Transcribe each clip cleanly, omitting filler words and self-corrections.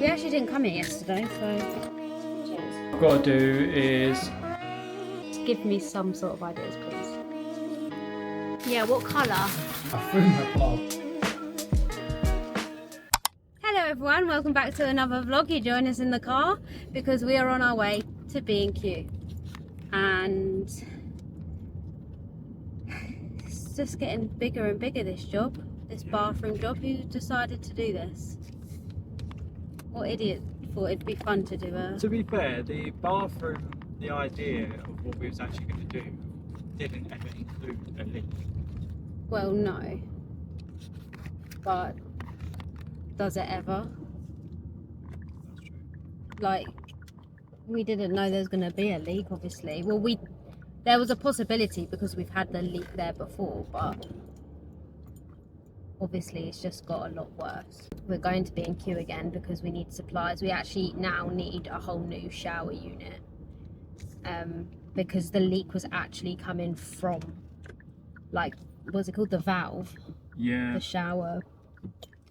We actually didn't come here yesterday, so cheers. What I've got to do is... Just give me some sort of ideas, please. Yeah, what colour? I threw my pop. Hello everyone, welcome back to another vlog. You join us in the car because we are on our way to B&Q. And it's just getting bigger and bigger, this job. This bathroom job. Who decided to do this? What idiot thought it'd be fun to do a... To be fair, the bathroom, the idea of what we was actually going to do didn't ever include a leak. Well, no. But does it ever? That's true. Like, we didn't know there was going to be a leak, obviously. Well, there was a possibility because we've had the leak there before, but obviously it's just got a lot worse. We're going to B&Q again because we need supplies. We actually now need a whole new shower unit because the leak was actually coming from, like, what's it called, the valve? Yeah. The shower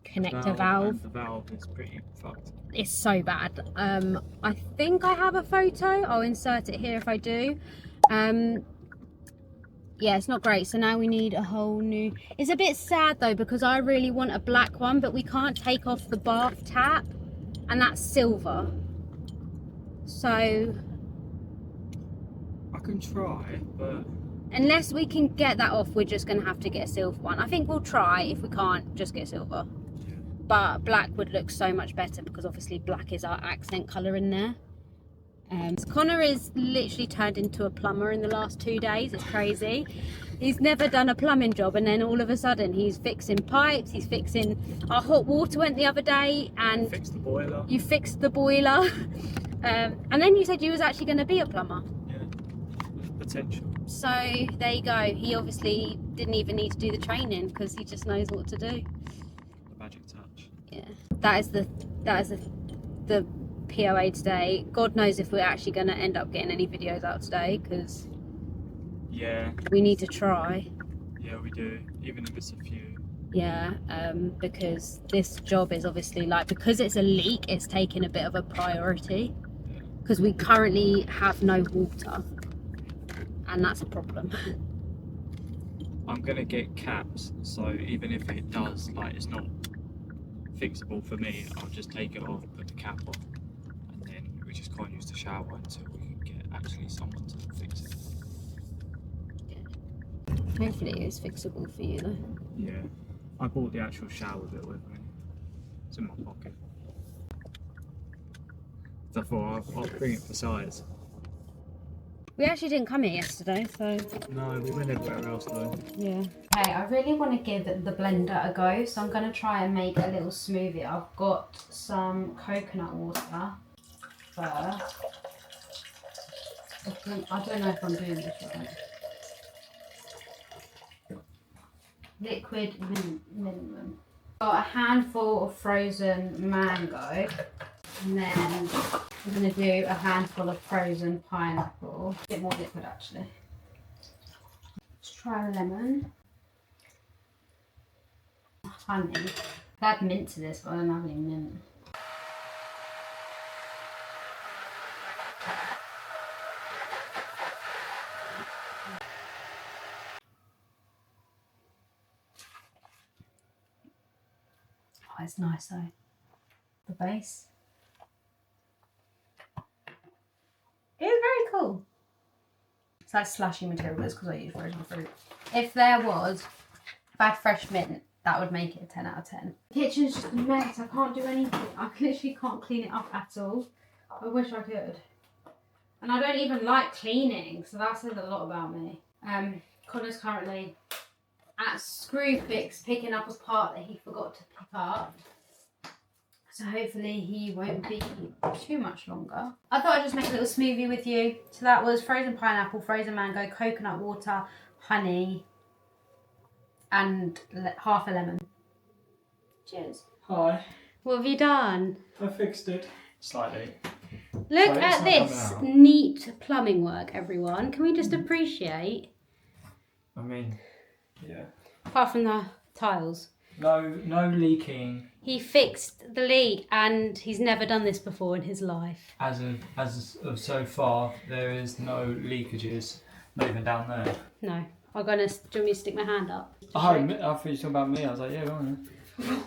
connector valve. The valve is pretty fucked. It's so bad. I think I have a photo. I'll insert it here if I do. Yeah, it's not great. So now we need a whole new... It's a bit sad though because I really want a black one, but we can't take off the bath tap and that's silver. So I can try, but... unless we can get that off, we're just going to have to get a silver one. I think we'll try. If we can't, just get silver. Yeah. But black would look so much better because obviously black is our accent colour in there. Connor is literally turned into a plumber in the last 2 days. It's crazy. He's never done a plumbing job and then all of a sudden he's fixing pipes, he's fixing... Our hot water went the other day and... Fix the boiler. You fixed the boiler. And then you said you was actually going to be a plumber. Yeah, potential. So there you go. He obviously didn't even need to do the training because he just knows what to do. The magic touch. Yeah, that is the POA today. God knows if we're actually going to end up getting any videos out today because yeah, we need to try. Yeah, we do, even if it's a few. Yeah, because this job is obviously, like, because it's a leak, it's taking a bit of a priority because we currently have no water and that's a problem. I'm gonna get caps, so even if it does, like, it's not fixable for me, I'll just take it off, put the cap on, and then we just can't use the shower until we can get actually someone to fix it. Yeah. Hopefully it's fixable for you though. Yeah, I bought the actual shower bit with me. It's in my pocket. So I thought I'll bring it for size. We actually didn't come here yesterday, so... No, we went everywhere else though. Yeah. Okay, I really want to give the blender a go, so I'm going to try and make a little smoothie. I've got some coconut water first. I don't know if I'm doing this right. Liquid minimum. Got a handful of frozen mango, and then I'm going to do a handful of frozen pineapple. A bit more liquid actually. Let's try a lemon. Honey. I had mint to this, but I don't have any mint. Oh, it's nice though. The base. It is very cool. It's like slushy material, but it's because I use frozen fruit. If there was bad fresh mint, that would make it a 10 out of 10. The kitchen's just a mess. I can't do anything. I literally can't clean it up at all. I wish I could. And I don't even like cleaning, so that says a lot about me. Connor's currently at Screwfix picking up a part that he forgot to pick up. So hopefully he won't be too much longer. I thought I'd just make a little smoothie with you. So that was frozen pineapple, frozen mango, coconut water, honey, and half a lemon. Cheers. Hi. What have you done? I fixed it. Slightly. Look So at it's not this coming out. neat plumbing work, everyone. Can we just appreciate? I mean, yeah. Apart from the tiles. No leaking He fixed the leak, and he's never done this before in his life. As of so far, there is no leakages, not even down there. No. Do you want me to stick my hand up? Oh, I thought you were talking about me. I was like, yeah, go on then.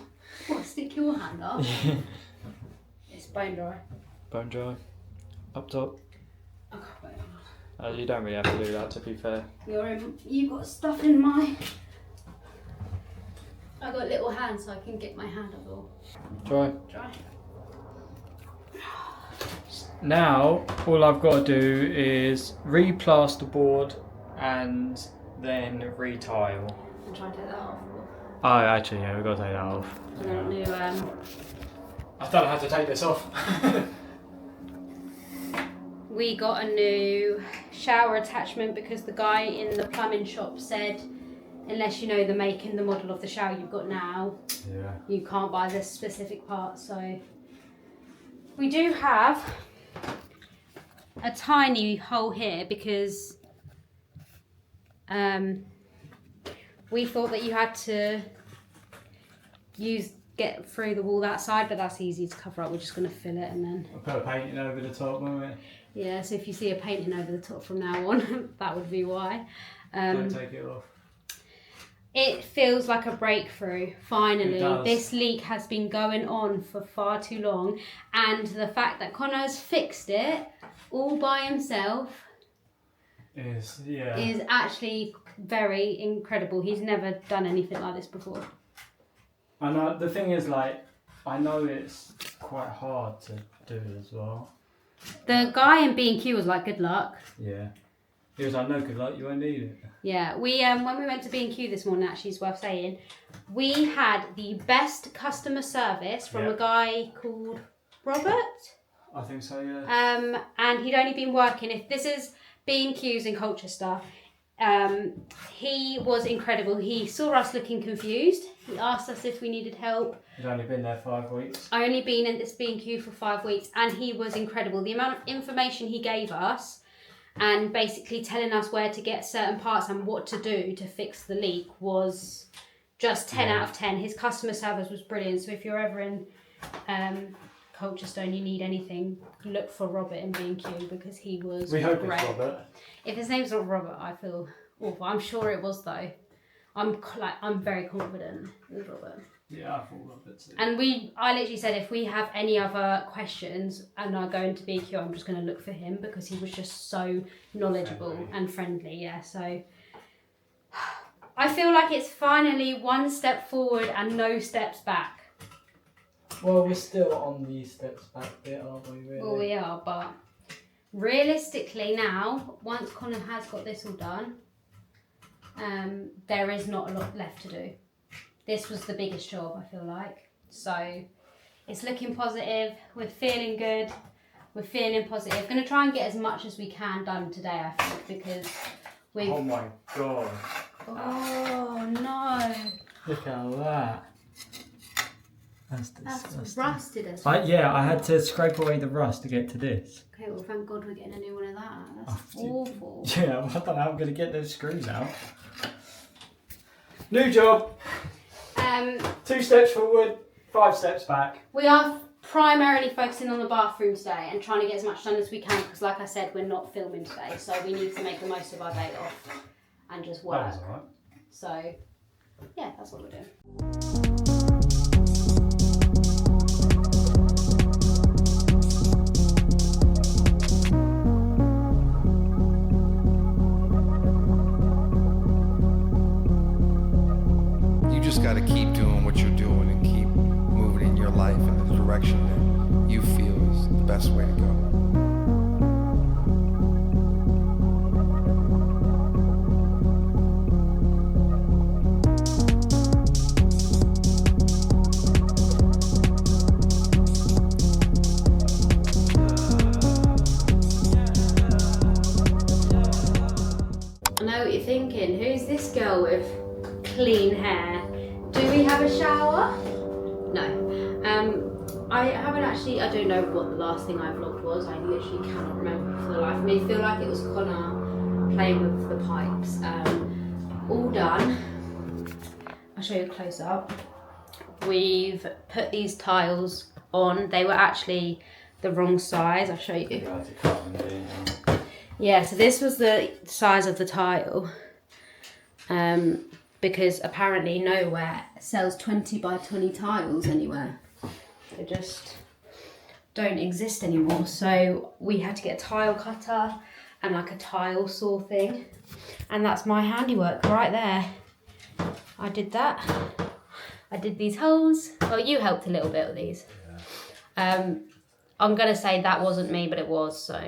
What, stick your hand up? It's bone dry. Bone dry. Up top. Okay, You don't really have to do that, to be fair. You've got stuff in my... I've got little hands so I can get my hand up all Dry. dry. Now, all I've got to do is re-plasterboard and then re-tile. And try and take that off. Oh, actually, yeah, we've got to take that off. And then new, I don't know how to take this off. we got a new shower attachment because the guy in the plumbing shop said unless you know the make and the model of the shower you've got now, you can't buy this specific part. So we do have a tiny hole here because we thought that you had to get through the wall that side, but that's easy to cover up. We're just going to fill it and then... I'll put a painting over the top, won't we? Yeah, so if you see a painting over the top from now on, that would be why. Don't take it off. It feels like a breakthrough, finally. It does. This leak has been going on for far too long, and the fact that Connor has fixed it all by himself is actually very incredible. He's never done anything like this before. I know, the thing is, like, I know it's quite hard to do as well. The guy in B&Q was like, good luck. Yeah. He was like, no, good luck, you won't need it. Yeah, we when we went to B&Q this morning, actually, it's worth saying, we had the best customer service from a guy called Robert. I think so, yeah. And he'd only been working, if this is B&Q's in Colchester, he was incredible. He saw us looking confused. He asked us if we needed help. He'd only been there 5 weeks. I only been in this B&Q for 5 weeks, and he was incredible. The amount of information he gave us and basically telling us where to get certain parts and what to do to fix the leak was just 10 out of 10. His customer service was brilliant. So if you're ever in Colchester and you need anything, look for Robert in B&Q because he was We hope great. it's Robert. If his name's not Robert, I feel awful. I'm sure it was though. I'm very confident it was Robert. Yeah, I thought Robert too. And I literally said if we have any other questions and I go into B&Q, I'm just going to look for him because he was just so knowledgeable and friendly. Yeah, so I feel like it's finally one step forward and no steps back. Well, we're still on the steps back bit, aren't we, really? Well, we are, but realistically now, once Connor has got this all done, there is not a lot left to do. This was the biggest job, I feel like. So it's looking positive. We're feeling good. We're feeling positive. Going to try and get as much as we can done today, I think, because we've... Oh my god. Oh no. Look at that. That's disgusting. That's rusted as well. I had to scrape away the rust to get to this. Okay, well thank God we're getting a new one of that. That's awful. Yeah, well, I don't know how I'm going to get those screws out. New job. 2 steps forward, 5 steps back. We are primarily focusing on the bathroom today and trying to get as much done as we can because, like I said, we're not filming today, so we need to make the most of our day off and just work. That was alright. So, yeah, that's what we're doing. Got to keep doing what you're doing and keep moving in your life in the direction that you feel is the best way to go. I know what you're thinking. Who's this girl with clean hair? Do we have a shower? No. I haven't actually, I don't know what the last thing I vlogged was. I literally cannot remember for the life of me. I feel like it was Connor playing with the pipes. All done. I'll show you a close up. we've put these tiles on. They were actually the wrong size. I'll show you. You had to cut them, didn't you? Yeah, so this was the size of the tile. Because apparently nowhere sells 20 by 20 tiles anywhere. They just don't exist anymore. So we had to get a tile cutter and like a tile saw thing. And that's my handiwork right there. I did that. I did these holes. Well, you helped a little bit with these. Yeah. I'm going to say that wasn't me, but it was. So,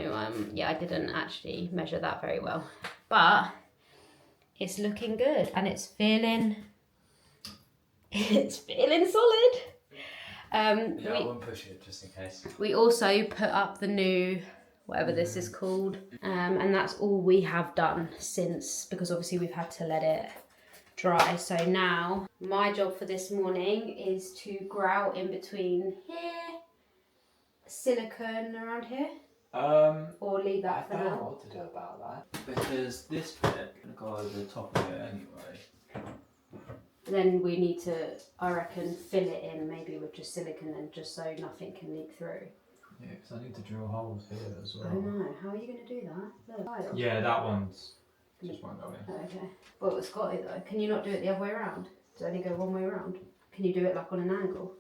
yeah, I didn't actually measure that very well. But it's looking good and it's feeling solid. Yeah, I won't push it just in case. We also put up the new, whatever this is called, and that's all we have done since, because obviously we've had to let it dry. So now my job for this morning is to grout in between here, silicone around here, or leave that for I don't know now. what to do about that, because this bit can go over the top of it anyway. Then we need to, I reckon, fill it in maybe with just silicone then, just so nothing can leak through. Yeah, because I need to drill holes here as well. I know. How are you going to do that? Look, tile. Yeah, that one's just won't go in. Oh, okay. Well, it's got it though. Can you not do it the other way around? Does it only go one way around? Can you do it like on an angle?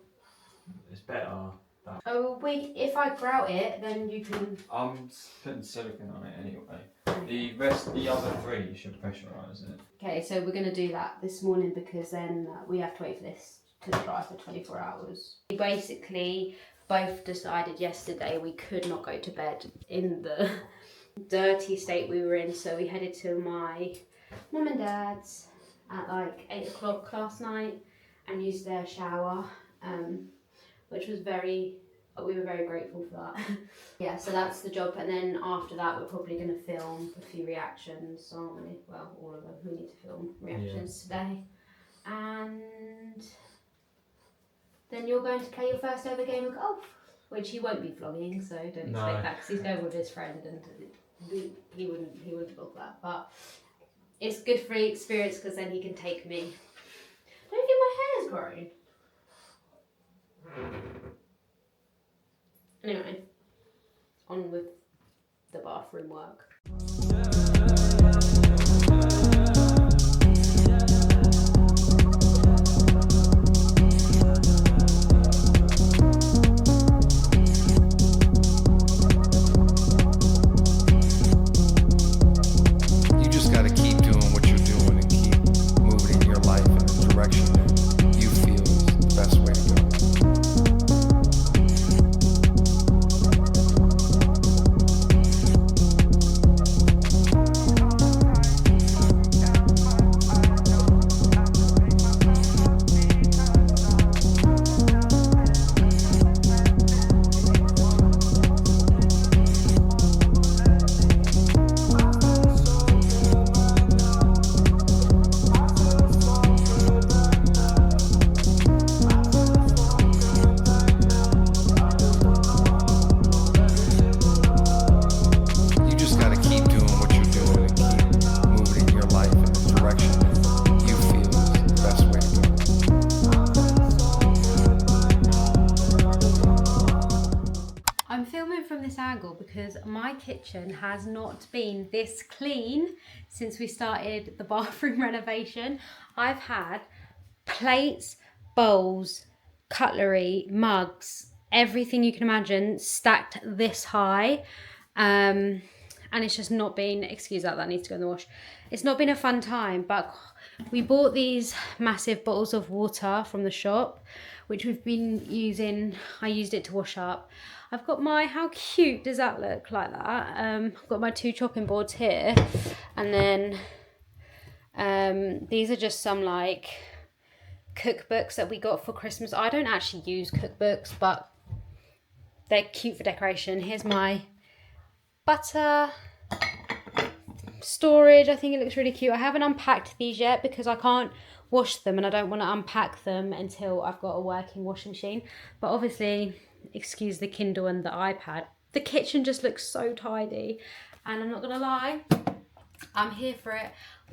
It's better. That. Oh, if I grout it, then you can. I'm putting silicone on it anyway. The other three you should pressurise it. Okay, so we're going to do that this morning because then we have to wait for this to dry for 24 hours. We basically both decided yesterday we could not go to bed in the dirty state we were in, so we headed to my mum and dad's at like 8 o'clock last night and used their shower, which was we were very grateful for that. Yeah, so that's the job, and then after that we're probably going to film a few reactions, aren't we? Well, all of them. We need to film reactions today, and then you're going to play your first ever game of golf, which he won't be vlogging, so don't expect that because he's going with his friend and he wouldn't vlog that, but it's good for the experience because then he can take me. Don't think my hair's grown. Anyway, on with the bathroom work. You just gotta keep doing what you're doing and keep moving in your life in the direction that you feel is the best way to go. You just gotta keep doing what you're doing and keep moving in your life in the direction that you feel is the best way to go. I'm filming from this angle because my kitchen has not been this clean since we started the bathroom renovation. I've had plates, bowls, cutlery, mugs, everything you can imagine stacked this high. And it's just not been, excuse that needs to go in the wash. It's not been a fun time, but we bought these massive bottles of water from the shop, which we've been using. I used it to wash up. I've got how cute does that look like that? I've got my 2 chopping boards here. And then these are just some like cookbooks that we got for Christmas. I don't actually use cookbooks, but they're cute for decoration. Here's my butter storage. I think it looks really cute. I haven't unpacked these yet because I can't wash them and I don't want to unpack them until I've got a working washing machine. But obviously, excuse the Kindle and the iPad, the kitchen just looks so tidy, and I'm not gonna lie, I'm here for it.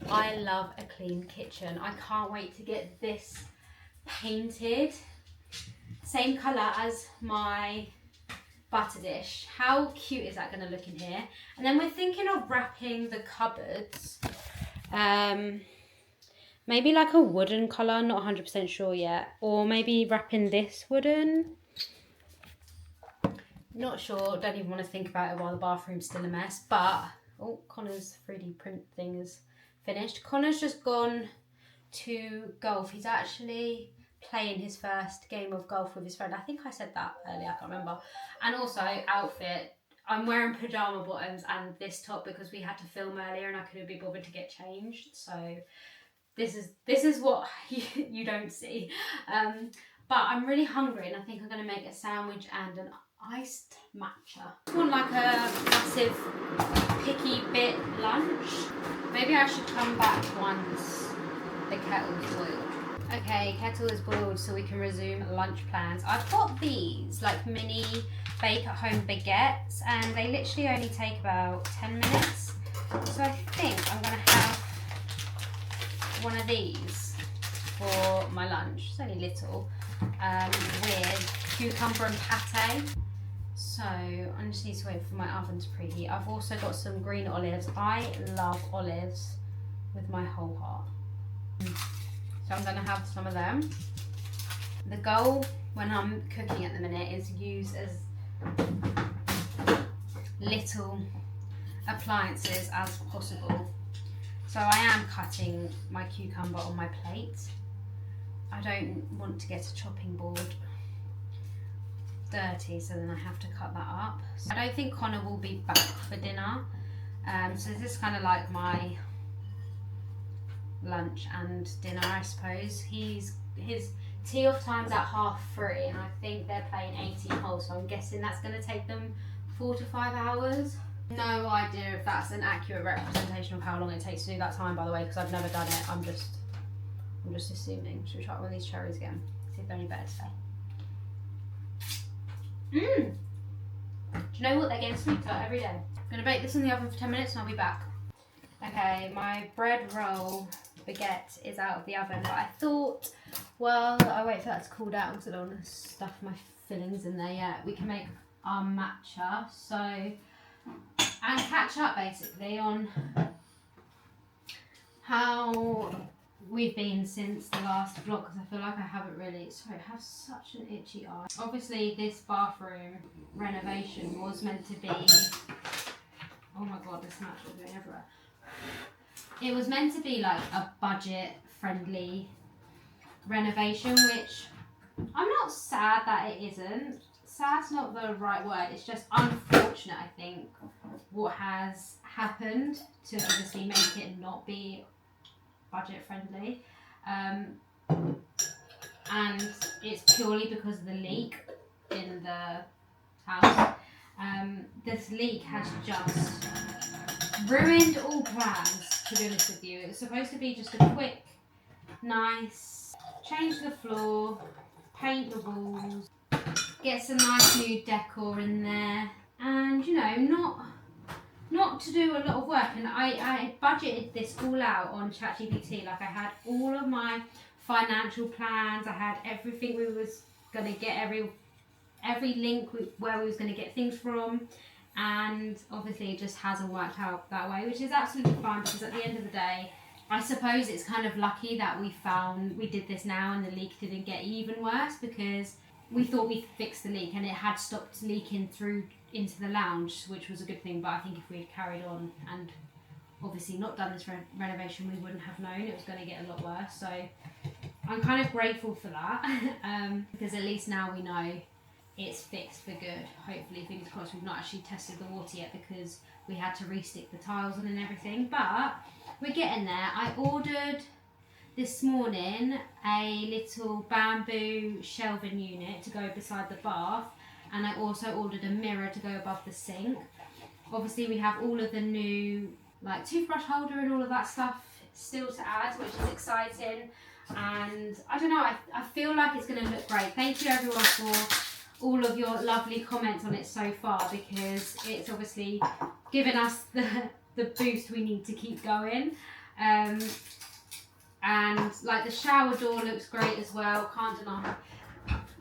I love a clean kitchen. I can't wait to get this painted. same colour as my butter dish. How cute is that going to look in here? And then we're thinking of wrapping the cupboards. Maybe like a wooden colour, not 100% sure yet. Or maybe wrapping this wooden. Not sure, don't even want to think about it while the bathroom's still a mess. But, oh, Connor's 3D print thing is finished. Connor's just gone to golf. He's actually playing his first game of golf with his friend. I think I said that earlier, I can't remember. And also, outfit. I'm wearing pyjama bottoms and this top because we had to film earlier and I couldn't be bothered to get changed. So this is what you don't see. But I'm really hungry and I think I'm going to make a sandwich and an iced matcha. I want like a massive picky bit lunch. Maybe I should come back once the kettle's boiled. Okay, kettle is boiled so we can resume lunch plans. I've got these like mini bake at home baguettes and they literally only take about 10 minutes. So I think I'm going to have one of these for my lunch. It's only little, with cucumber and pate. So I just need to wait for my oven to preheat. I've also got some green olives. I love olives with my whole heart. So I'm going to have some of them. The goal when I'm cooking at the minute is use as little appliances as possible. So I am cutting my cucumber on my plate. I don't want to get a chopping board dirty, so then I have to cut that up. So I don't think Connor will be back for dinner. So this is kind of like my lunch and dinner, I suppose. His tee off time's at 3:30 and I think they're playing 18 holes, so I'm guessing that's going to take them 4 to 5 hours. No idea if that's an accurate representation of how long it takes to do that time, by the way, because I've never done it. I'm just assuming. Should we try one of these cherries again? See if they're any better today. Do you know what? They're getting sweeter every day. I'm going to bake this in the oven for 10 minutes and I'll be back. Okay, my bread roll baguette is out of the oven, but I thought, well, I wait for that to cool down because I don't want to stuff my fillings in there yet. We can make our matcha, so, and catch up basically on how we've been since the last vlog, because I feel like I haven't really, sorry, I have such an itchy eye. Obviously this bathroom renovation was meant to be, oh my god, this match is going everywhere. It was meant to be like a budget friendly renovation, which I'm not sad that it isn't. Sad's not the right word, it's just unfortunate, I think, what has happened to obviously make it not be budget friendly. And it's purely because of the leak in the house. This leak has just ruined all plans, to be honest with you. It was supposed to be just a quick, nice, change the floor, paint the walls, get some nice new decor in there, and you know, not to do a lot of work. And I budgeted this all out on ChatGPT. Like, I had all of my financial plans, I had everything we was going to get, every link where we was going to get things from, and obviously it just hasn't worked out that way, which is absolutely fine, because at the end of the day, I suppose it's kind of lucky that we did this now and the leak didn't get even worse, because we thought we fixed the leak and it had stopped leaking through into the lounge, which was a good thing. But I think if we'd carried on and obviously not done this renovation, we wouldn't have known it was going to get a lot worse. So I'm kind of grateful for that, because at least now we know it's fixed for good. Hopefully, fingers crossed. We've not actually tested the water yet because we had to re-stick the tiles on and everything, but we're getting there. I ordered this morning a little bamboo shelving unit to go beside the bath, and I also ordered a mirror to go above the sink. Obviously we have all of the new like toothbrush holder and all of that stuff still to add, which is exciting, and I don't know, I feel like it's going to look great. Thank you everyone for all of your lovely comments on it so far, because it's obviously given us the boost we need to keep going. And like the shower door looks great as well, can't deny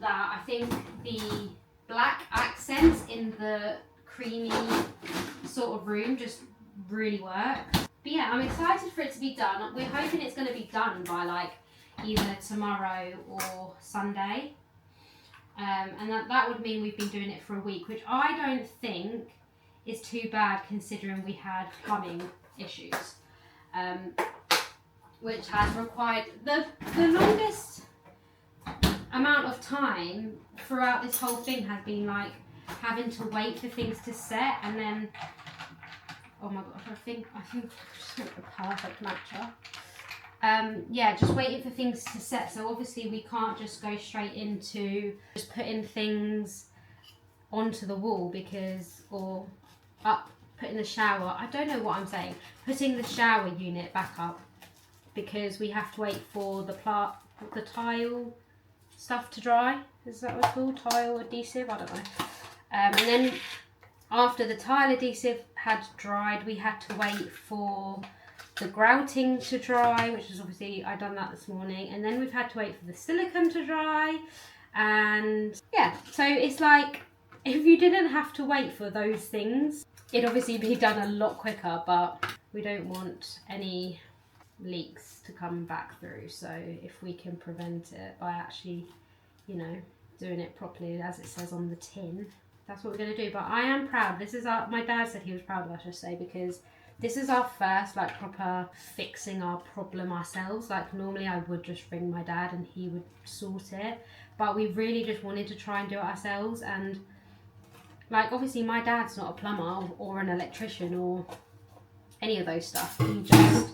that I think the black accents in the creamy sort of room just really work. But yeah, I'm excited for it to be done. We're hoping it's going to be done by like either tomorrow or Sunday. And that would mean we've been doing it for a week, which I don't think is too bad considering we had plumbing issues. Which has required the longest amount of time throughout this whole thing has been like having to wait for things to set, and then oh my gosh, I think I just want the perfect matcha. Yeah, just waiting for things to set. So obviously we can't just go straight into just putting things onto the wall or up, putting the shower. I don't know what I'm saying. Putting the shower unit back up because we have to wait for the tile stuff to dry. Is that what it's called? Tile adhesive? I don't know. And then after the tile adhesive had dried, we had to wait for the grouting to dry, which is obviously, I done that this morning. And then we've had to wait for the silicone to dry. And yeah, so it's like, if you didn't have to wait for those things, it'd obviously be done a lot quicker, but we don't want any leaks to come back through. So if we can prevent it by actually, you know, doing it properly as it says on the tin, that's what we're going to do. But I am proud. This is my dad said he was proud of us, I should say, because this is our first like proper fixing our problem ourselves. Like normally I would just ring my dad and he would sort it, but we really just wanted to try and do it ourselves. And like obviously my dad's not a plumber or an electrician or any of those stuff. He just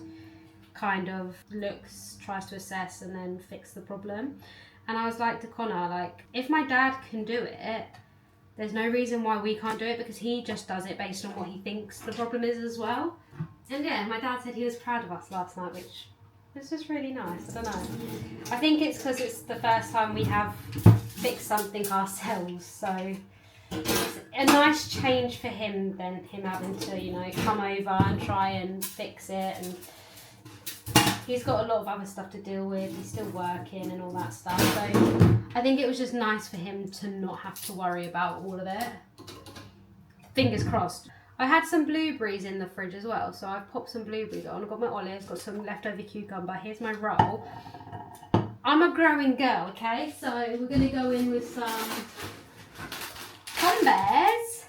kind of looks, tries to assess and then fix the problem. And I was like to Connor, like, if my dad can do it, there's no reason why we can't do it, because he just does it based on what he thinks the problem is as well. And yeah, my dad said he was proud of us last night, which was just really nice. I don't know. I think it's because it's the first time we have fixed something ourselves, so it's a nice change for him than him having to, you know, come over and try and fix it. And he's got a lot of other stuff to deal with. He's still working and all that stuff. So I think it was just nice for him to not have to worry about all of it. Fingers crossed. I had some blueberries in the fridge as well, so I've popped some blueberries on. I've got my olives, got some leftover cucumber. Here's my roll. I'm a growing girl, okay? So we're going to go in with some Bears.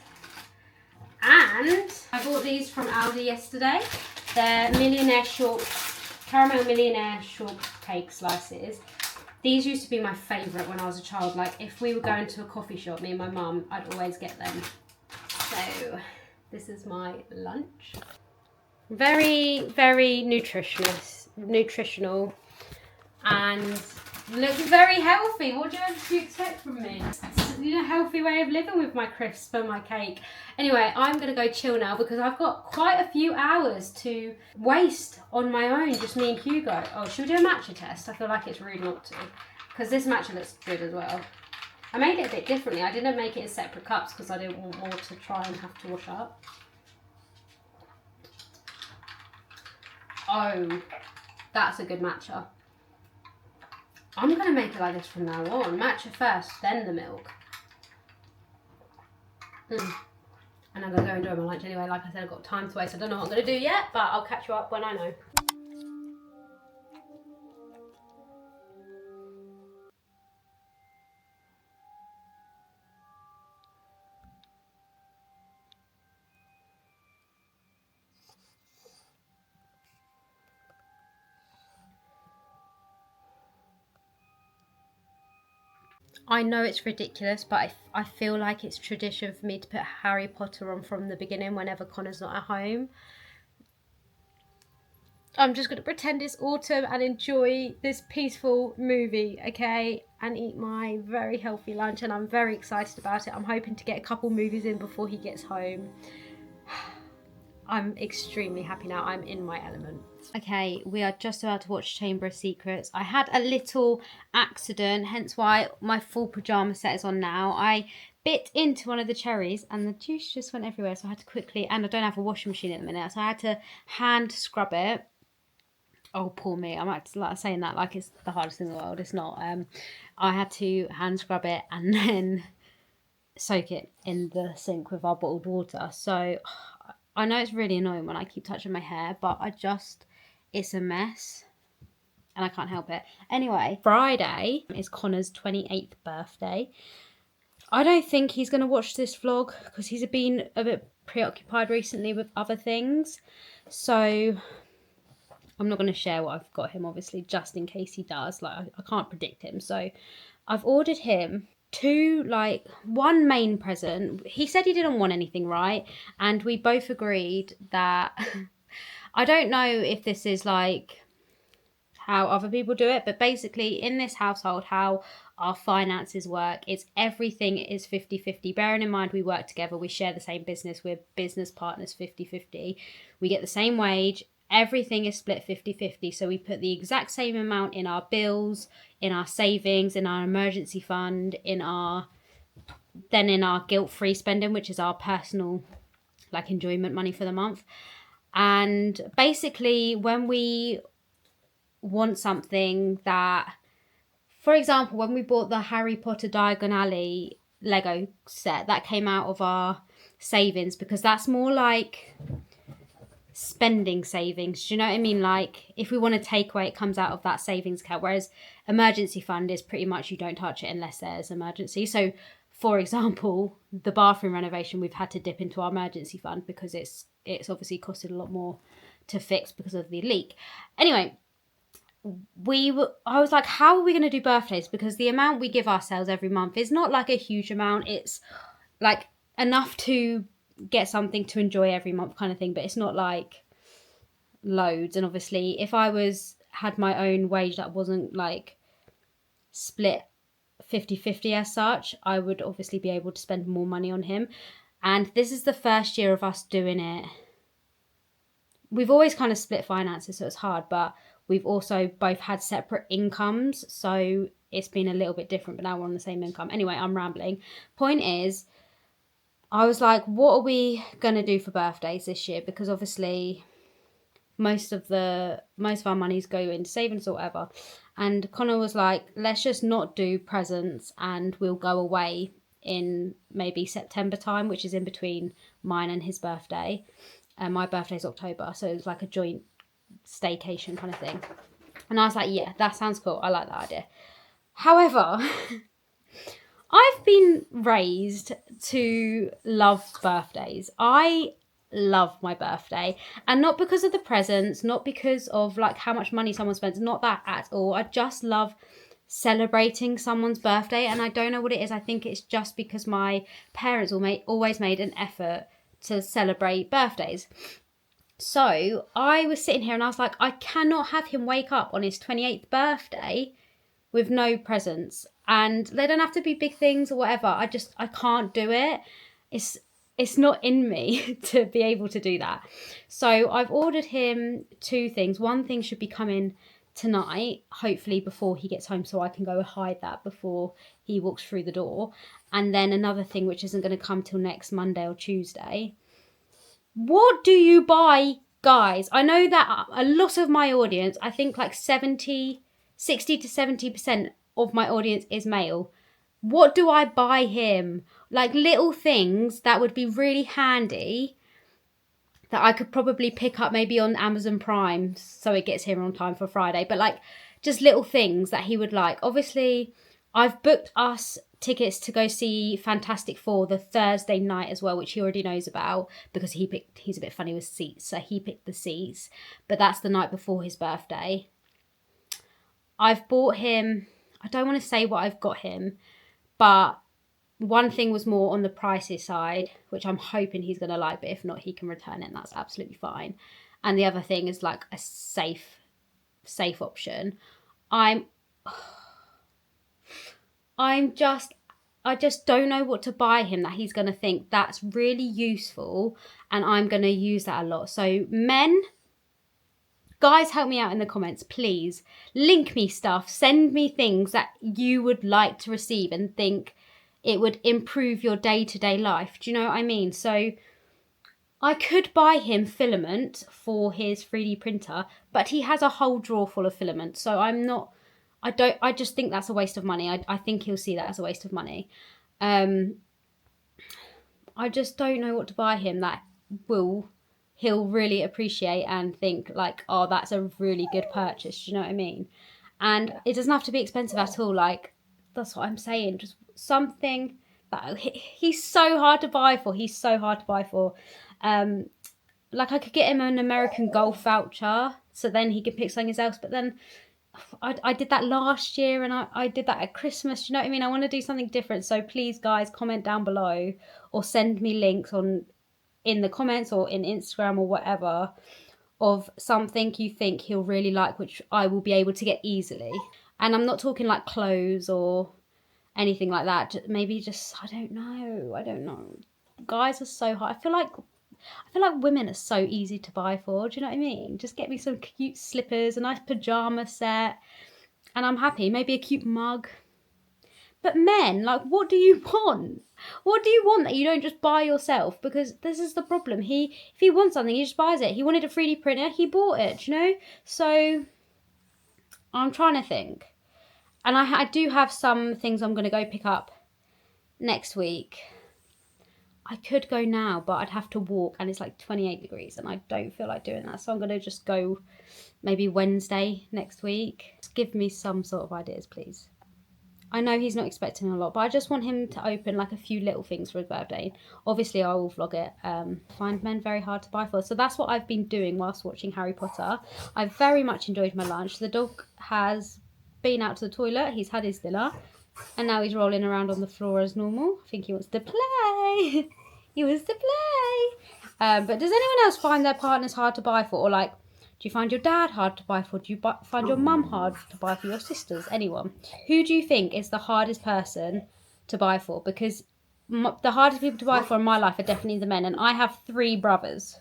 And I bought these from Aldi yesterday. They're caramel millionaire shortcake slices. These used to be my favourite when I was a child. Like if we were going to a coffee shop, me and my mum, I'd always get them. So this is my lunch. Very, very nutritional and looks very healthy. What do you expect from me? It's a healthy way of living with my crisps and my cake. Anyway, I'm going to go chill now because I've got quite a few hours to waste on my own, just me and Hugo. Oh, should we do a matcha test? I feel like it's rude not to, because this matcha looks good as well. I made it a bit differently. I didn't make it in separate cups because I didn't want more to try and have to wash up. Oh, that's a good matcha. I'm going to make it like this from now on. Matcha first, then the milk. And I'm going to go enjoy my lunch anyway. Like I said, I've got time to waste. I don't know what I'm going to do yet, but I'll catch you up when I know. I know it's ridiculous, but I feel like it's tradition for me to put Harry Potter on from the beginning whenever Connor's not at home. I'm just going to pretend it's autumn and enjoy this peaceful movie, okay? And eat my very healthy lunch, and I'm very excited about it. I'm hoping to get a couple movies in before he gets home. I'm extremely happy now. I'm in my element. Okay, we are just about to watch Chamber of Secrets. I had a little accident, hence why my full pyjama set is on now. I bit into one of the cherries and the juice just went everywhere, so I had to quickly, and I don't have a washing machine at the minute, so I had to hand scrub it. Oh, poor me. I'm actually like saying that like it's the hardest thing in the world. It's not. I had to hand scrub it and then soak it in the sink with our bottled water. So I know it's really annoying when I keep touching my hair, but it's a mess and I can't help it. Anyway, Friday is Connor's 28th birthday. I don't think he's going to watch this vlog because he's been a bit preoccupied recently with other things. So I'm not going to share what I've got him, obviously, just in case he does. Like, I can't predict him. So I've ordered him one main present. He said he didn't want anything, right? And we both agreed that I don't know if this is like how other people do it, but basically in this household, how our finances work, it's everything is 50-50. Bearing in mind we work together, we share the same business, we're business partners 50-50. We get the same wage, everything is split 50-50. So we put the exact same amount in our bills, in our savings, in our emergency fund, in our guilt-free spending, which is our personal like enjoyment money for the month. And basically when we want something that, for example, when we bought the Harry Potter Diagon Alley Lego set, that came out of our savings because that's more like spending savings. Do you know what I mean? Like if we want a takeaway, it comes out of that savings account, whereas emergency fund is pretty much you don't touch it unless there's emergency. So for example, the bathroom renovation, we've had to dip into our emergency fund because it's obviously costed a lot more to fix because of the leak. Anyway, I was like, how are we going to do birthdays? Because the amount we give ourselves every month is not like a huge amount. It's like enough to get something to enjoy every month kind of thing, but it's not like loads. And obviously if I had my own wage that wasn't like split 50-50 as such, I would obviously be able to spend more money on him. And this is the first year of us doing it. We've always kind of split finances, so it's hard, but we've also both had separate incomes, so it's been a little bit different, but now we're on the same income. Anyway, I'm rambling. Point is, I was like, what are we going to do for birthdays this year? Because obviously most of our monies go into savings or whatever. And Connor was like, let's just not do presents and we'll go away in maybe September time, which is in between mine and his birthday. And my birthday's October, so it was like a joint staycation kind of thing. And I was like, yeah, that sounds cool. I like that idea. However, I've been raised to love birthdays. I love my birthday, and not because of the presents, not because of like how much money someone spends, not that at all. I just love celebrating someone's birthday, and I don't know what it is. I think it's just because my parents always made an effort to celebrate birthdays. So I was sitting here and I was like, I cannot have him wake up on his 28th birthday with no presents. And they don't have to be big things or whatever. I can't do it. It's not in me to be able to do that. So I've ordered him 2 things. One thing should be coming tonight, hopefully before he gets home, so I can go hide that before he walks through the door. And then another thing which isn't going to come till next Monday or Tuesday. What do you buy, guys? I know that a lot of my audience, I think like 60 to 70% of my audience is male. What do I buy him? Like little things that would be really handy that I could probably pick up maybe on Amazon Prime so it gets here on time for Friday. But like just little things that he would like. Obviously, I've booked us tickets to go see Fantastic Four the Thursday night as well, which he already knows about because he's a bit funny with seats, so he picked the seats. But that's the night before his birthday. I've bought him, I don't want to say what I've got him, but one thing was more on the pricey side, which I'm hoping he's going to like, but if not, he can return it and that's absolutely fine. And the other thing is like a safe option. I just don't know what to buy him that he's going to think that's really useful and I'm going to use that a lot. So guys, help me out in the comments, please. Link me stuff, send me things that you would like to receive and think it would improve your day-to-day life. Do you know what I mean? So I could buy him filament for his 3D printer, but he has a whole drawer full of filament. So I just think that's a waste of money. I think he'll see that as a waste of money. I just don't know what to buy him that he'll really appreciate and think like, oh, that's a really good purchase. Do you know what I mean? And it doesn't have to be expensive at all. Like, that's what I'm saying. Just something that he's so hard to buy for. He's so hard to buy for. Like, I could get him an American Golf voucher, so then he could pick something else. But then I did that last year, and I did that at Christmas. You know what I mean? I want to do something different. So please, guys, comment down below or send me links in the comments or in Instagram or whatever of something you think he'll really like, which I will be able to get easily. And I'm not talking like clothes or anything like that. Maybe just, I don't know. Guys are so hard. I feel like women are so easy to buy for. Do you know what I mean? Just get me some cute slippers, a nice pajama set, and I'm happy. Maybe a cute mug. But men, like, what do you want? What do you want that you don't just buy yourself? Because this is the problem. If he wants something, he just buys it. He wanted a 3D printer, he bought it, you know? So I'm trying to think. And I do have some things I'm going to go pick up next week. I could go now, but I'd have to walk, and it's like 28 degrees, and I don't feel like doing that. So I'm going to just go maybe Wednesday next week. Just give me some sort of ideas, please. I know he's not expecting a lot, but I just want him to open like a few little things for his birthday. Obviously, I will vlog it. Find men very hard to buy for. So that's what I've been doing whilst watching Harry Potter. I've very much enjoyed my lunch. The dog has been out to the toilet. He's had his dinner. And now he's rolling around on the floor as normal. I think he wants to play. He wants to play. But does anyone else find their partners hard to buy for? Or like, do you find your dad hard to buy for? Do you find your mum hard to buy for? Your sisters? Anyone? Who do you think is the hardest person to buy for? Because the hardest people to buy for in my life are definitely the men. And I have 3 brothers.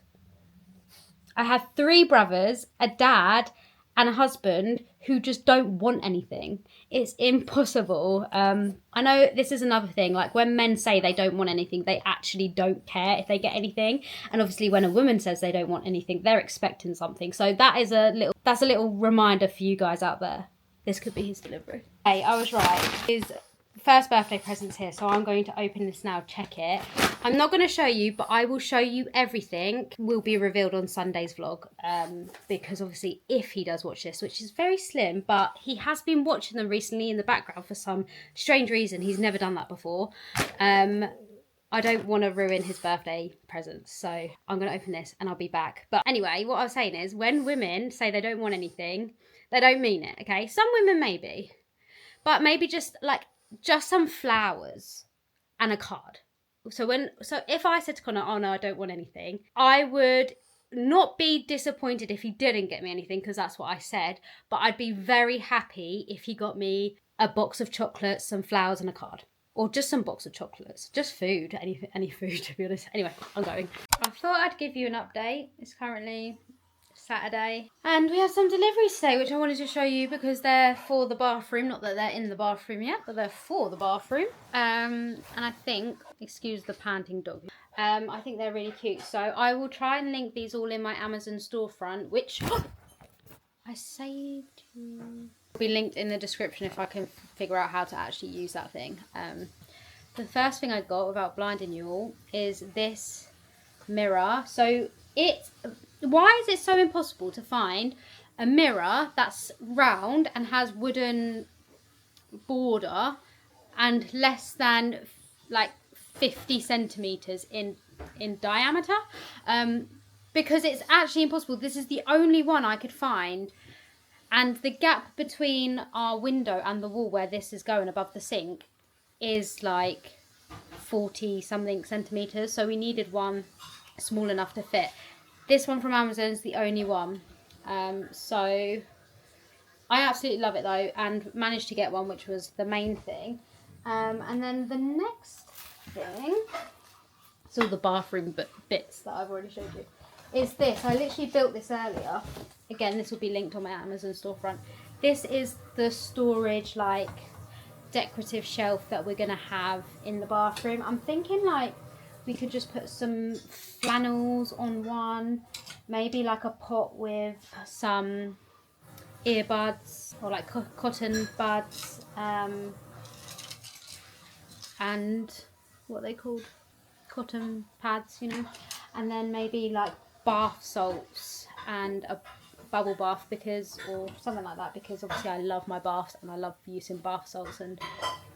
I have 3 brothers, a dad, and a husband who just don't want anything. It's impossible. I know this is another thing. Like, when men say they don't want anything, they actually don't care if they get anything. And obviously when a woman says they don't want anything, they're expecting something. So that's a little reminder for you guys out there. This could be his delivery. Hey, I was right. His first birthday present's here, so I'm going to open this now, check it. I'm not going to show you, but I will show you everything. Will be revealed on Sunday's vlog, because obviously if he does watch this, which is very slim, but he has been watching them recently in the background for some strange reason. He's never done that before. I don't want to ruin his birthday presents, so I'm going to open this and I'll be back. But anyway, what I was saying is, when women say they don't want anything, they don't mean it, okay? Some women maybe, but maybe just some flowers and a card. So if I said to Connor, oh no, I don't want anything, I would not be disappointed if he didn't get me anything, because that's what I said, but I'd be very happy if he got me a box of chocolates, some flowers and a card. Or just some box of chocolates, just food, any food, to be honest. Anyway, I'm going. I thought I'd give you an update. It's currently Saturday, and we have some deliveries today, which I wanted to show you because they're for the bathroom. Not that they're in the bathroom yet, but they're for the bathroom. And I think, excuse the panting dog, I think they're really cute. So I will try and link these all in my Amazon storefront, which I saved you. Will be linked in the description if I can figure out how to actually use that thing. The first thing I got, without blinding you all, is this mirror. So why is it so impossible to find a mirror that's round and has wooden border and less than like 50 centimeters in diameter? Because it's actually impossible. This is the only one I could find, and the gap between our window and the wall where this is going above the sink is like 40 something centimeters, so we needed one small enough to fit. This one from Amazon is the only one. So I absolutely love it though, and managed to get one, which was the main thing. And then the next thing, it's all the bathroom bits that I've already showed you, is this. I literally built this earlier. Again, this will be linked on my Amazon storefront. This is the storage, like, decorative shelf that we're going to have in the bathroom. I'm thinking, like, we could just put some flannels on one, maybe like a pot with some earbuds or like cotton buds, and what are they called, cotton pads, you know, and then maybe like bath salts and a bubble bath, because, or something like that, because obviously I love my baths and I love using bath salts and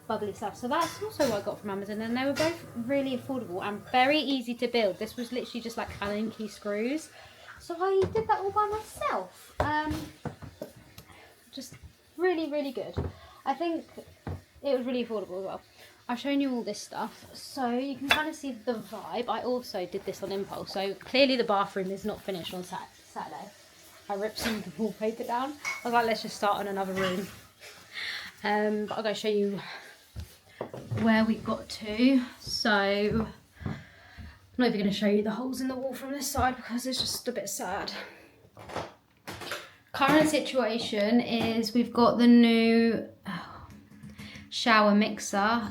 bubbly stuff. So that's also what I got from Amazon, and they were both really affordable and very easy to build. This was literally just like Allen key screws, so I did that all by myself. Just really, really good. I think it was really affordable as well. I've shown you all this stuff, so you can kind of see the vibe. I also did this on impulse, so clearly the bathroom is not finished on Saturday. I ripped some of the wallpaper down. I was like, let's just start on another room. But I'm going to show you where we got to. So I'm not even going to show you the holes in the wall from this side because it's just a bit sad. Current situation is we've got the new shower mixer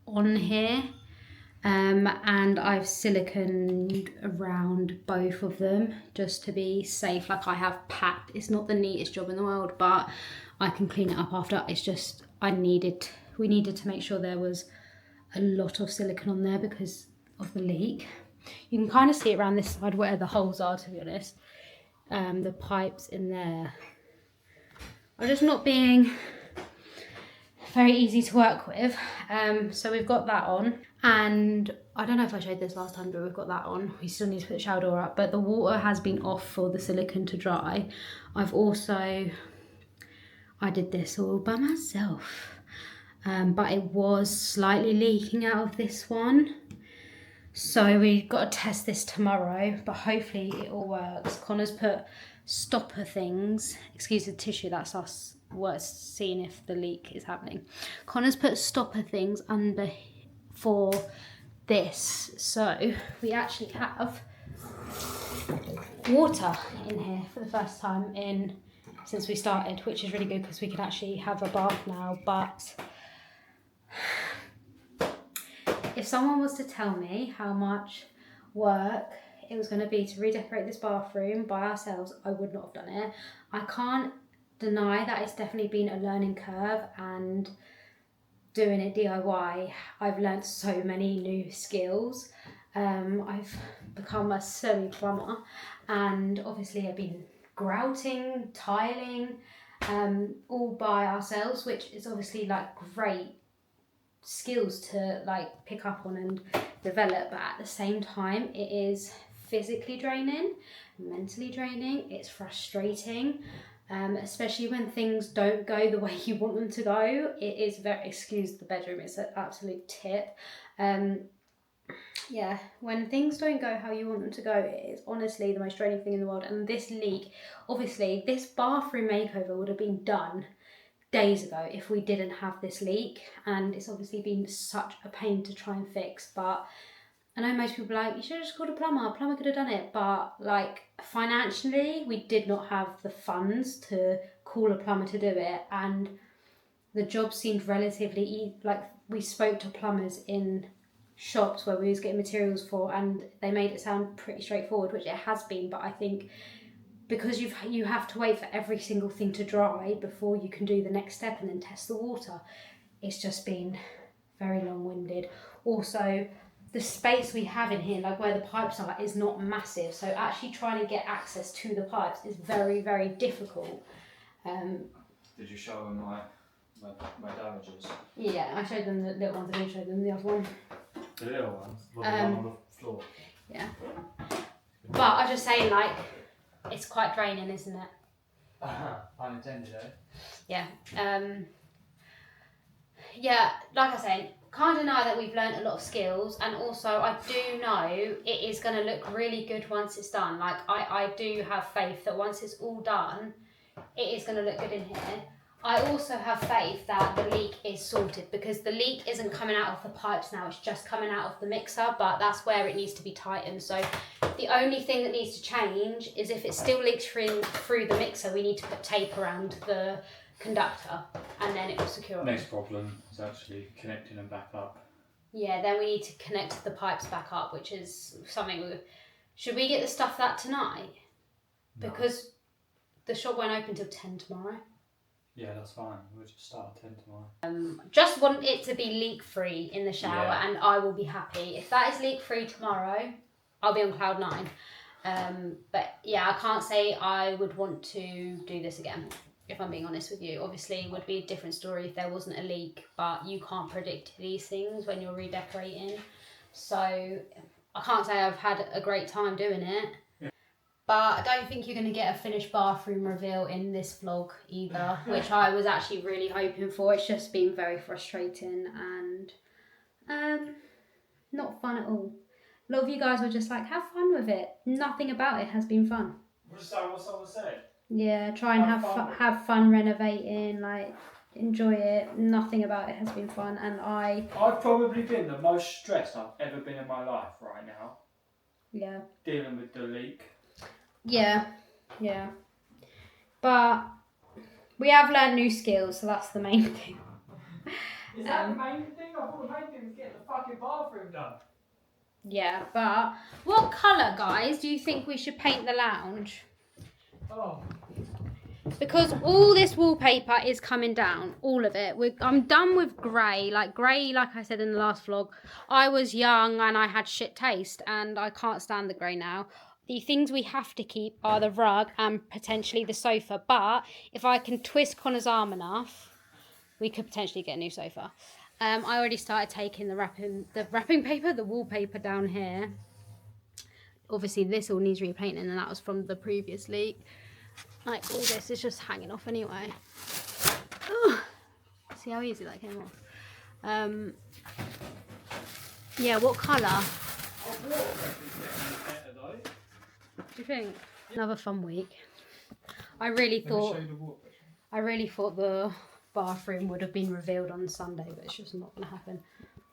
on here, and I've siliconed around both of them just to be safe. Like, I have packed, it's not the neatest job in the world, but I can clean it up after. It's just we needed to make sure there was a lot of silicone on there because of the leak. You can kind of see it around this side where the holes are, to be honest. The pipes in there are just not being very easy to work with. So we've got that on, and I don't know if I showed this last time, but we've got that on. We still need to put the shower door up, but the water has been off for the silicone to dry. I did this all by myself, but it was slightly leaking out of this one. So we've got to test this tomorrow, but hopefully it all works. Connor's put stopper things, excuse the tissue, that's us seeing if the leak is happening. Connor's put stopper things under for this, so we actually have water in here for the first time since we started, which is really good because we can actually have a bath now. But if someone was to tell me how much work it was going to be to redecorate this bathroom by ourselves, I would not have done it. I can't deny that it's definitely been a learning curve, and doing it DIY, I've learned so many new skills. I've become a semi-plumber, and obviously I've been grouting, tiling, all by ourselves, which is obviously like great skills to like pick up on and develop, but at the same time it is physically draining, mentally draining, it's frustrating, especially when things don't go the way you want them to go. It is very, excuse the bedroom, it's an absolute tip. Yeah, when things don't go how you want them to go, it is honestly the most draining thing in the world. And this leak, obviously this bathroom makeover would have been done days ago if we didn't have this leak, and it's obviously been such a pain to try and fix. But I know most people are like, you should have just called a plumber could have done it, but like financially we did not have the funds to call a plumber to do it, and the job seemed relatively easy. Like, we spoke to plumbers in shops where we was getting materials for, and they made it sound pretty straightforward, which it has been, but I think because you have to wait for every single thing to dry before you can do the next step and then test the water, it's just been very long-winded. Also, the space we have in here, like where the pipes are, is not massive, so actually trying to get access to the pipes is very, very difficult. Did you show them my damages? Yeah, I showed them the little ones. I didn't show them the other one. The little ones? The one on the floor? Yeah. But I was just saying, like, it's quite draining, isn't it? Pun intended, eh? Yeah. Yeah, like I said, can't deny that we've learnt a lot of skills, and also I do know it is going to look really good once it's done. Like, I do have faith that once it's all done, it is going to look good in here. I also have faith that the leak is sorted, because the leak isn't coming out of the pipes now, it's just coming out of the mixer, but that's where it needs to be tightened. So the only thing that needs to change is if it still leaks through the mixer, we need to put tape around the conductor and then it will secure it. Next problem is actually connecting them back up. Yeah, then we need to connect the pipes back up, which is something should we get the stuff that tonight? No. Because the shop won't open till 10 tomorrow. Yeah, that's fine. We'll just start at 10 tomorrow. Just want it to be leak free in the shower, Yeah. and I will be happy. If that is leak free tomorrow, I'll be on cloud 9. But yeah, I can't say I would want to do this again, if I'm being honest with you. Obviously, it would be a different story if there wasn't a leak, but you can't predict these things when you're redecorating. So I can't say I've had a great time doing it. But I don't think you're going to get a finished bathroom reveal in this vlog either, which I was actually really hoping for. It's just been very frustrating and not fun at all. A lot of you guys were just like, have fun with it. Nothing about it has been fun. What someone said? Yeah, try and have fun renovating, like enjoy it. Nothing about it has been fun, and I've probably been the most stressed I've ever been in my life right now. Yeah. Dealing with the leak. Yeah. But we have learned new skills, so that's the main thing. Is that the main thing? I thought the main thing was getting the fucking bathroom done. Yeah, but what colour, guys, do you think we should paint the lounge? Oh. Because all this wallpaper is coming down, all of it. I'm done with grey. Like I said in the last vlog, I was young and I had shit taste, and I can't stand the grey now. The things we have to keep are the rug and potentially the sofa. But if I can twist Connor's arm enough, we could potentially get a new sofa. I already started taking the wrapping paper, the wallpaper down here. Obviously, this all needs repainting, and that was from the previous leak. Like, all this is just hanging off anyway. Ooh. See how easy that came off. Yeah, what colour? What do you think? Another fun week. I really thought the bathroom would have been revealed on Sunday, but it's just not going to happen.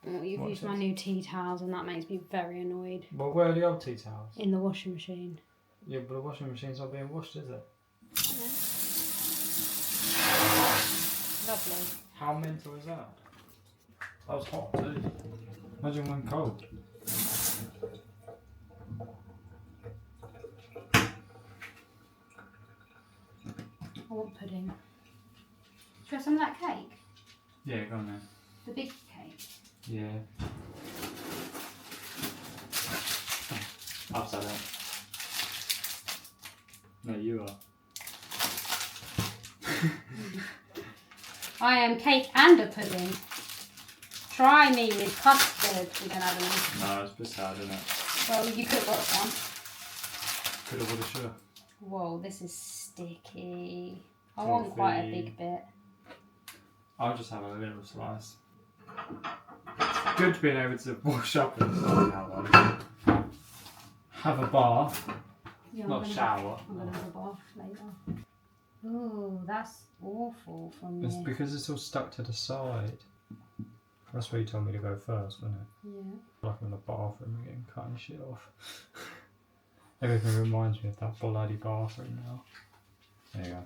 Oh, you've used my new tea towels, and that makes me very annoyed. Well, where are the old tea towels? In the washing machine. Yeah, but the washing machine's not being washed, is it? Yeah. Lovely. How mental is that? That was hot too. Imagine when cold. I want pudding. Should we have some of that cake? Yeah, go on then. The big cake? Yeah. Upside down. No, you are. I am cake and a pudding. Try me with custard. We can have them. No, it's a bit sad, isn't it? Well, you could got some. Could have, would have, should have. Whoa, this is sticky. I want quite a big bit. I'll just have a little slice. It's good being able to wash up and have a bath, Yeah, not a shower. I'm going to have a bath later. Oh, that's awful from me. It's because it's all stuck to the side. That's where you told me to go first, wasn't it? Yeah. Like in the bathroom again, cutting shit off. Everything reminds me of that bloody bathroom now. There you go.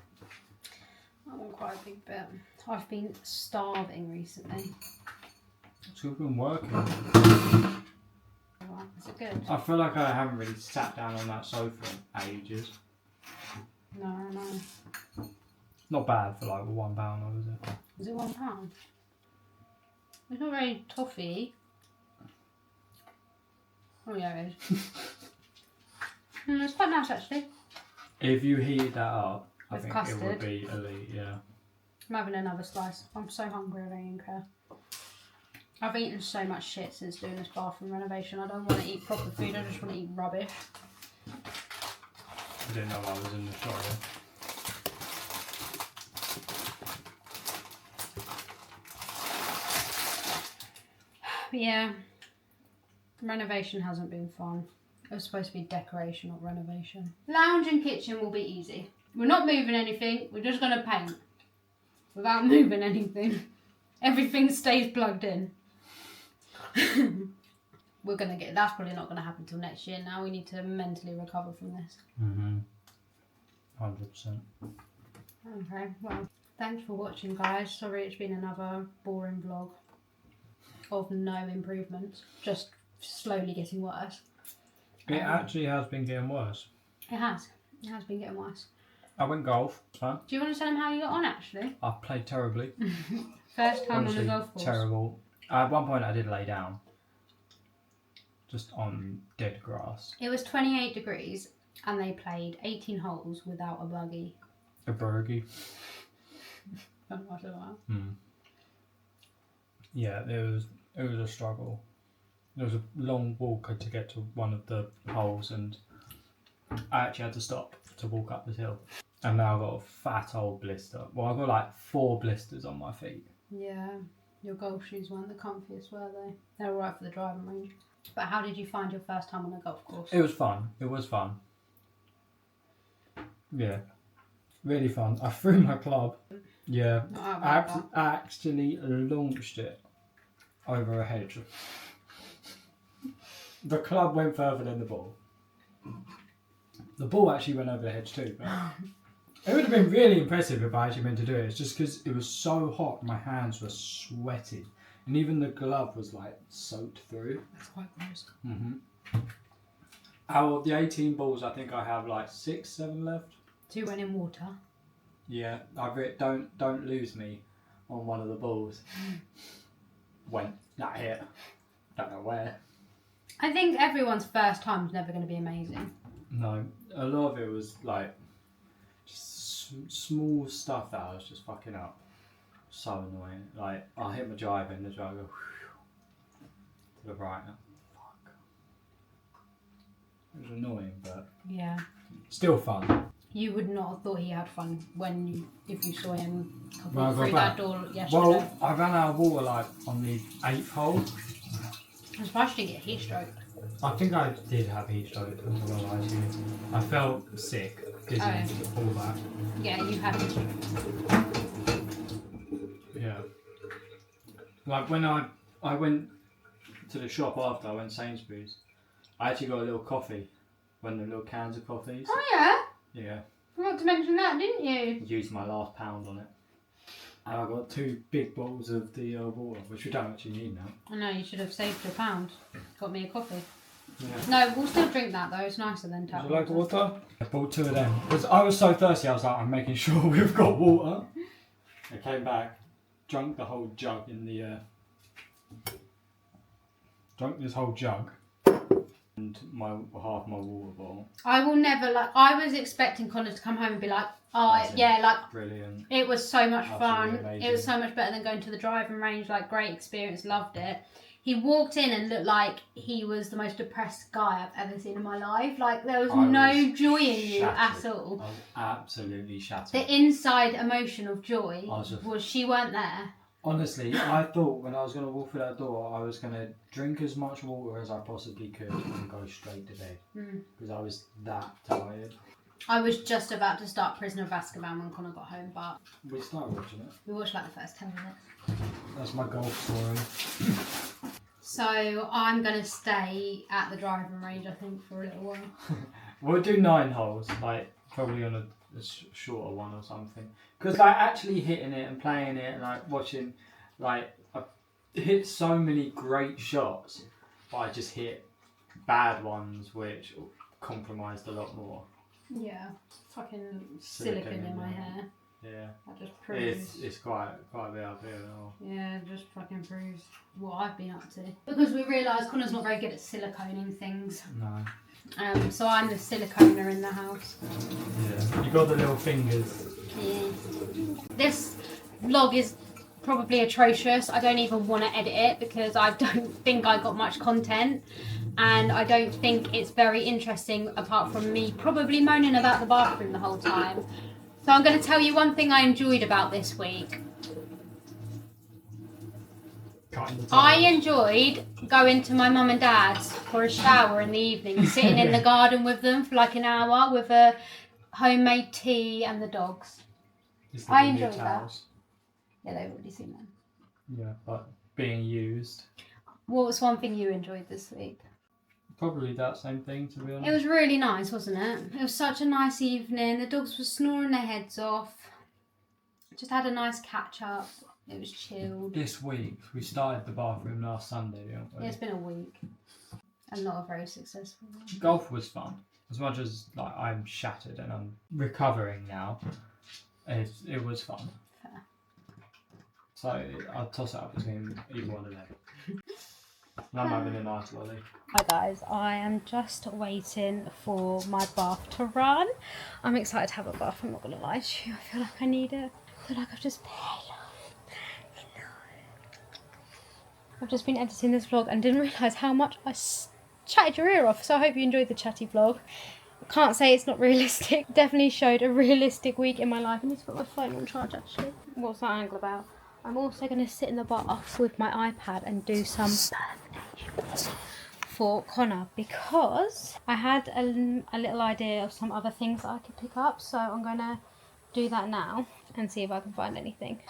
I want quite a big bit. I've been starving recently. So we've been working. Is it good? I feel like I haven't really sat down on that sofa in ages. No. Not bad for like £1 though, is it? Is it £1? It's not very toffee. Oh yeah, it is. It's quite nice actually. If you heated that up, I With think custard. it would be elite, yeah. I'm having another slice. I'm so hungry, I don't even care. I've eaten so much shit since doing this bathroom renovation. I don't want to eat proper food, I just want to eat rubbish. I didn't know I was in the shower. But yeah, renovation hasn't been fun. It was supposed to be decoration, not renovation. Lounge and kitchen will be easy. We're not moving anything, we're just going to paint. Without moving anything. Everything stays plugged in. We're going to get, that's probably not going to happen till next year. Now we need to mentally recover from this. 100%. Okay, well, thanks for watching guys. Sorry it's been another boring vlog. of no improvement, just slowly getting worse. It actually has been getting worse. It has. It has been getting worse. I went golf. It's fun. Do you want to tell them how you got on, actually? I played terribly. First time Honestly, on a golf course. terrible. At one point I did lay down. Just on dead grass. It was 28 degrees and they played 18 holes without a buggy. A burgie. Yeah, it was a struggle. There was a long walk to get to one of the holes, and I actually had to stop to walk up the hill. And now I've got a fat old blister. Well, I've got like 4 blisters on my feet. Yeah, your golf shoes weren't the comfiest, were they? They were right for the driving range. But how did you find your first time on a golf course? It was fun. It was fun. Yeah, really fun. I threw my club. Yeah, I actually launched it over a hedge. The club went further than the ball. The ball actually went over the hedge too. But it would have been really impressive if I actually meant to do it. It's just because it was so hot, my hands were sweating. And even the glove was like soaked through. That's quite gross. Out of the 18 balls, I think I have like 6, 7 left. 2 went in water. Yeah, don't lose me on one of the balls. Went that hit. Don't know where. I think everyone's first time is never going to be amazing. No, a lot of it was like just small stuff that I was just fucking up. So annoying. Like I hit my driver and the driver go to the right. Fuck. It was annoying, but Yeah. still fun. You would not have thought he had fun if you saw him Well, through that door yesterday. Well, I ran out of water like on the 8th hole. I'm surprised you didn't get heat stroke. I think I did have heat stroke. I'm not gonna lie to you. I felt sick, dizzy, to fall back. Yeah, you had heat stroke. Yeah. Like when I went to the shop after, I went Sainsbury's. I actually got a little coffee, one of the little cans of coffees. Oh yeah? Yeah. Forgot to mention that, didn't you? Used my last pound on it. And I got 2 big bottles of the water, which we don't actually need now. I know, you should have saved your £1. Got me a coffee. Yeah. No, we'll still drink that though, it's nicer than tap Would you like water? I bought 2 of them. Because I was so thirsty, I was like, I'm making sure we've got water. I came back, drunk the whole jug in the... Drunk this whole jug. And half my water bottle. I will never, I was expecting Connor to come home and be like, Brilliant. it was so much Absolutely fun. amazing. It was so much better than going to the driving range, great experience, loved it. He walked in and looked like he was the most depressed guy I've ever seen in my life. There was no joy in you at all. I was absolutely shattered. The inside emotion of joy was she weren't there. Honestly, I thought when I was going to walk through that door, I was going to drink as much water as I possibly could and go straight to bed. Because I was that tired. I was just about to start Prisoner of Azkaban when Connor got home, but... We started watching it. We watched the first 10 minutes. That's my golf story. So I'm going to stay at the driving range, I think, for a little while. We'll do 9 holes, probably on a shorter one or something. Because actually hitting it and playing it and watching, I hit so many great shots, but I just hit bad ones which compromised a lot more. Yeah, fucking silicone in my hair. Yeah. That just proves. It's quite a bit up here and all. Yeah, it just fucking proves what I've been up to. Because we realised Connor's not very good at siliconing things. No. So I'm the siliconer in the house. Yeah. You got the little fingers. Yeah. This vlog is probably atrocious. I don't even want to edit it because I don't think I got much content. And I don't think it's very interesting apart from me probably moaning about the bathroom the whole time. So I'm going to tell you one thing I enjoyed about this week. I enjoyed going to my mum and dad's for a shower in the evening, sitting in the garden with them for an hour with a homemade tea and the dogs. I enjoyed that. Yeah, they've already seen them. Yeah, but being used. What was one thing you enjoyed this week? Probably that same thing, to be honest. It was really nice, wasn't it? It was such a nice evening. The dogs were snoring their heads off. Just had a nice catch up. It was chilled. This week, we started the bathroom last Sunday, didn't we? It's been a week. And not a very successful one. Golf was fun. As much as like I'm shattered and I'm recovering now, it was fun. Fair. So I'll toss it up between either one of them. And I'm having a nice lolly. Hi guys, I am just waiting for my bath to run. I'm excited to have a bath, I'm not going to lie to you. I feel like I need it. I feel like I've just I've just been editing this vlog and didn't realise how much I chatted your ear off. So I hope you enjoyed the chatty vlog. I can't say it's not realistic. Definitely showed a realistic week in my life. I need to put my phone on charge actually. What's that angle about? I'm also going to sit in the bath with my iPad and do some for Connor because I had a little idea of some other things that I could pick up. So I'm going to do that now and see if I can find anything.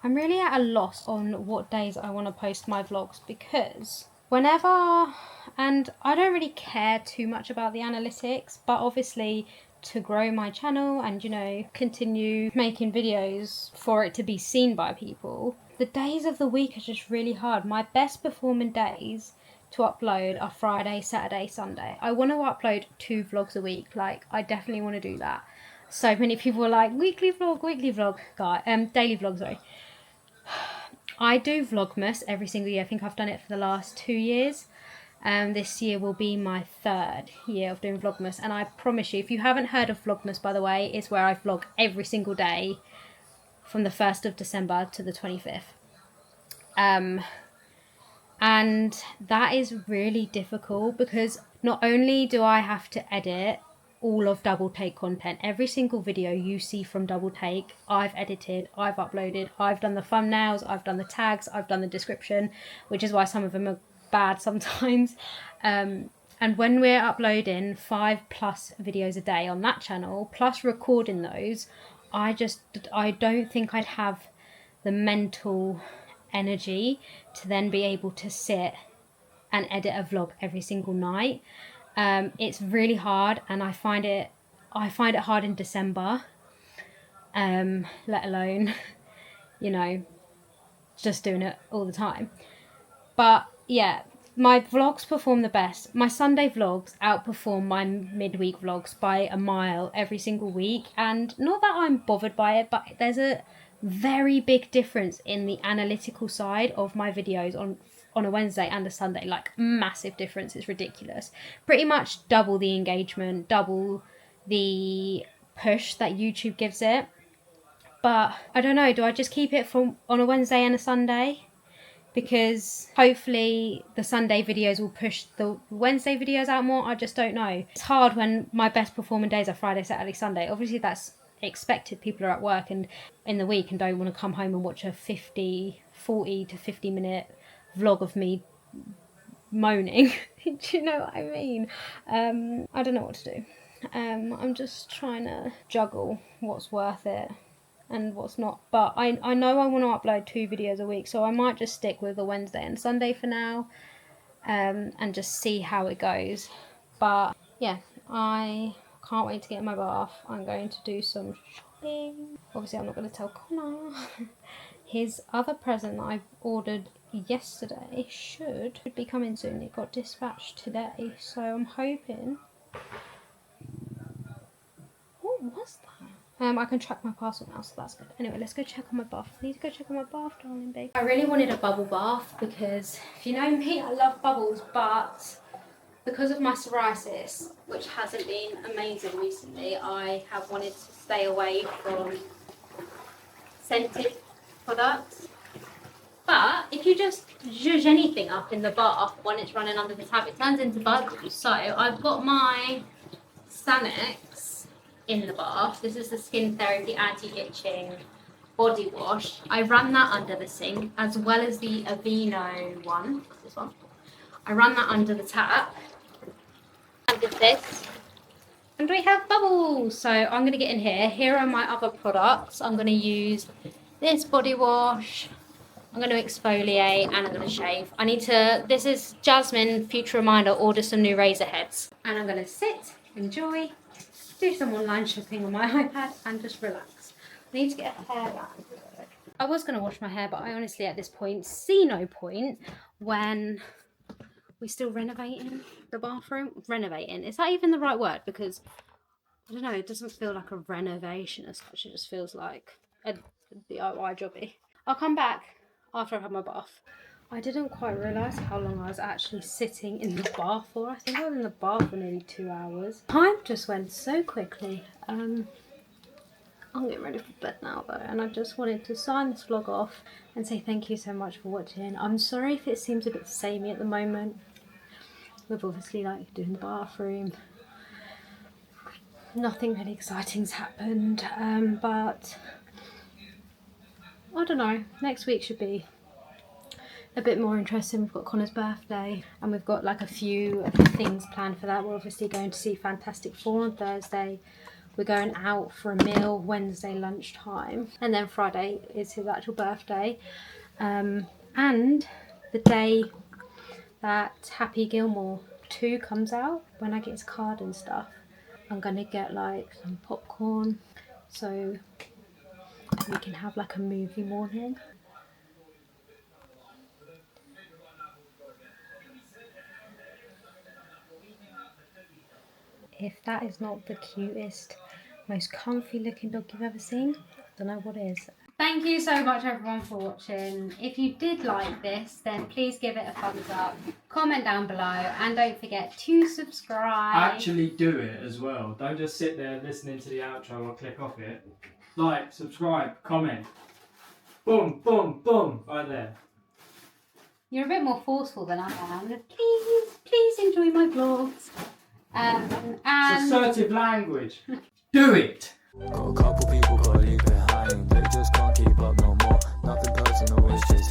I'm really at a loss on what days I want to post my vlogs because whenever, and I don't really care too much about the analytics, but obviously to grow my channel and, you know, continue making videos for it to be seen by people, the days of the week are just really hard. My best performing days to upload are Friday, Saturday, Sunday. I want to upload 2 vlogs a week. Like, I definitely want to do that. So many people are like, weekly vlog, guy, daily vlog, sorry. I do Vlogmas every single year. I think I've done it for the last 2 years. This year will be my 3rd year of doing Vlogmas. And I promise you, if you haven't heard of Vlogmas, by the way, it's where I vlog every single day from the 1st of December to the 25th. And that is really difficult because not only do I have to edit all of Double Take content, every single video you see from Double Take, I've edited, I've uploaded, I've done the thumbnails, I've done the tags, I've done the description, which is why some of them are bad sometimes. And when we're uploading 5+ videos a day on that channel, plus recording those, I don't think I'd have the mental energy to then be able to sit and edit a vlog every single night. It's really hard, and I find it hard in December, let alone, you know, just doing it all the time. But yeah, my vlogs perform the best. My Sunday vlogs outperform my midweek vlogs by a mile every single week, and not that I'm bothered by it, but there's a very big difference in the analytical side of my videos on a Wednesday and a Sunday. Like, massive difference. It's ridiculous. Pretty much double the engagement, double the push that YouTube gives it. But I don't know, do I just keep it on a Wednesday and a Sunday? Because hopefully the Sunday videos will push the Wednesday videos out more. I just don't know. It's hard when my best performing days are Friday, Saturday, Sunday. Obviously that's expected. People are at work and in the week and don't want to come home and watch a 40 to 50 minute vlog of me moaning. Do you know what I mean? I don't know what to do. I'm just trying to juggle what's worth it and what's not, but I know I want to upload 2 videos a week, so I might just stick with the Wednesday and Sunday for now, and just see how it goes. But yeah, I can't wait to get in my bath. I'm going to do some shopping. Obviously I'm not going to tell Connor. His other present that I ordered yesterday should be coming soon. It got dispatched today, so I'm hoping. What was that? I can track my parcel now, so that's good. Anyway, let's go check on my bath. I need to go check on my bath, darling babe. I really wanted a bubble bath because, if you know me, I love bubbles, but because of my psoriasis, which hasn't been amazing recently, I have wanted to stay away from scented products. But if you just zhuzh anything up in the bath when it's running under the tap, it turns into bubbles. So I've got my Sanex in the bath. This is the Skin Therapy Anti-Itching Body Wash. I run that under the sink, as well as the Aveeno one, this one. I run that under the tap, under this, and we have bubbles. So I'm going to get in here. Here are my other products. I'm going to use this body wash, I'm going to exfoliate, and I'm going to shave. This is Jasmine, future reminder, order some new razor heads. And I'm going to sit, enjoy, do some online shopping on my iPad, and just relax. I need to get a hair wrap. I was going to wash my hair, but I honestly at this point see no point when we're still renovating the bathroom. Renovating, is that even the right word? Because I don't know, it doesn't feel like a renovation as such. It just feels like a DIY jobby. I'll come back after I've had my bath. I didn't quite realise how long I was actually sitting in the bath for. I think I was in the bath for nearly 2 hours. Time just went so quickly. I'm getting ready for bed now though, and I just wanted to sign this vlog off and say thank you so much for watching. I'm sorry if it seems a bit samey at the moment. We've obviously like doing the bathroom. Nothing really exciting's happened, but I don't know. Next week should be a bit more interesting. We've got Connor's birthday and we've got like a few things planned for that. We're obviously going to see Fantastic Four on Thursday. We're going out for a meal Wednesday lunchtime, and then Friday is his actual birthday, and the day that Happy Gilmore 2 comes out, when I get his card and stuff, I'm gonna get like some popcorn so we can have like a movie morning. If that is not the cutest, most comfy looking dog you've ever seen, I don't know what is. Thank you so much everyone for watching. If you did like this, then please give it a thumbs up, comment down below, and don't forget to subscribe. Actually do it as well. Don't just sit there listening to the outro or click off it. Like, subscribe, comment. Boom, boom, boom, right there. You're a bit more forceful than I am. Please enjoy my vlogs. And It's assertive language. Do it! Got a couple people gotta leave behind. They just can't keep up no more. Nothing personal, it's just